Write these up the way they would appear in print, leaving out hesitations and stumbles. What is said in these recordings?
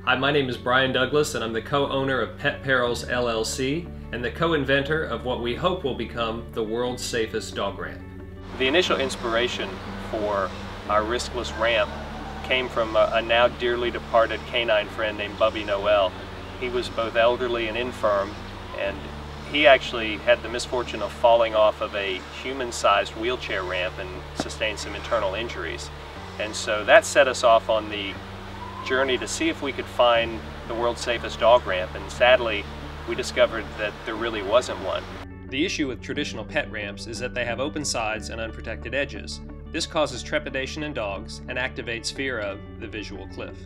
Hi, my name is Brian Douglas, and I'm the co-owner of Pet Perils LLC and the co-inventor of what we hope will become the world's safest dog ramp. The initial inspiration for our riskless ramp came from a now dearly departed canine friend named Bubby Noel. He was both elderly and infirm, and he actually had the misfortune of falling off of a human-sized wheelchair ramp and sustained some internal injuries. And so that set us off on the journey to see if we could find the world's safest dog ramp, and sadly we discovered that there really wasn't one. The issue with traditional pet ramps is that they have open sides and unprotected edges. This causes trepidation in dogs and activates fear of the visual cliff.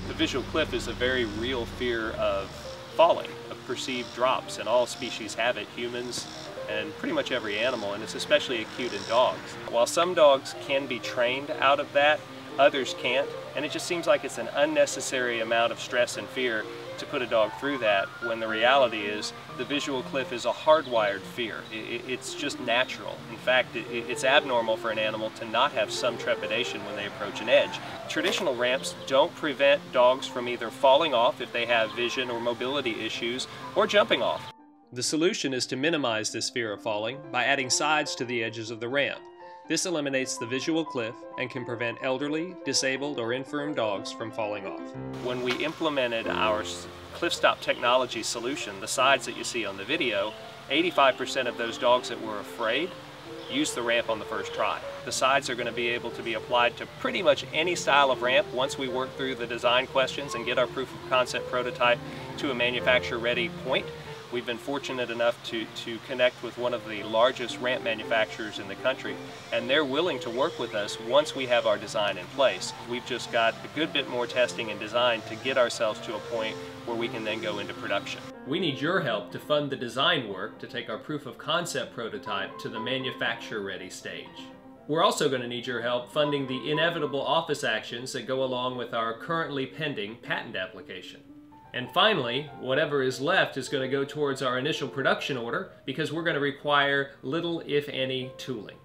The visual cliff is a very real fear of falling, of perceived drops, and all species have it, humans and pretty much every animal, and it's especially acute in dogs. While some dogs can be trained out of that, others can't, and it just seems like it's an unnecessary amount of stress and fear to put a dog through that, when the reality is the visual cliff is a hardwired fear. It's just natural. In fact, it's abnormal for an animal to not have some trepidation when they approach an edge. Traditional ramps don't prevent dogs from either falling off if they have vision or mobility issues, or jumping off. The solution is to minimize this fear of falling by adding sides to the edges of the ramp. This eliminates the visual cliff and can prevent elderly, disabled, or infirm dogs from falling off. When we implemented our CliffStop technology solution, the sides that you see on the video, 85% of those dogs that were afraid used the ramp on the first try. The sides are going to be able to be applied to pretty much any style of ramp once we work through the design questions and get our proof of concept prototype to a manufacturer-ready point. We've been fortunate enough to connect with one of the largest ramp manufacturers in the country, and they're willing to work with us once we have our design in place. We've just got a good bit more testing and design to get ourselves to a point where we can then go into production. We need your help to fund the design work to take our proof of concept prototype to the manufacturer-ready stage. We're also going to need your help funding the inevitable office actions that go along with our currently pending patent application. And finally, whatever is left is going to go towards our initial production order, because we're going to require little, if any, tooling.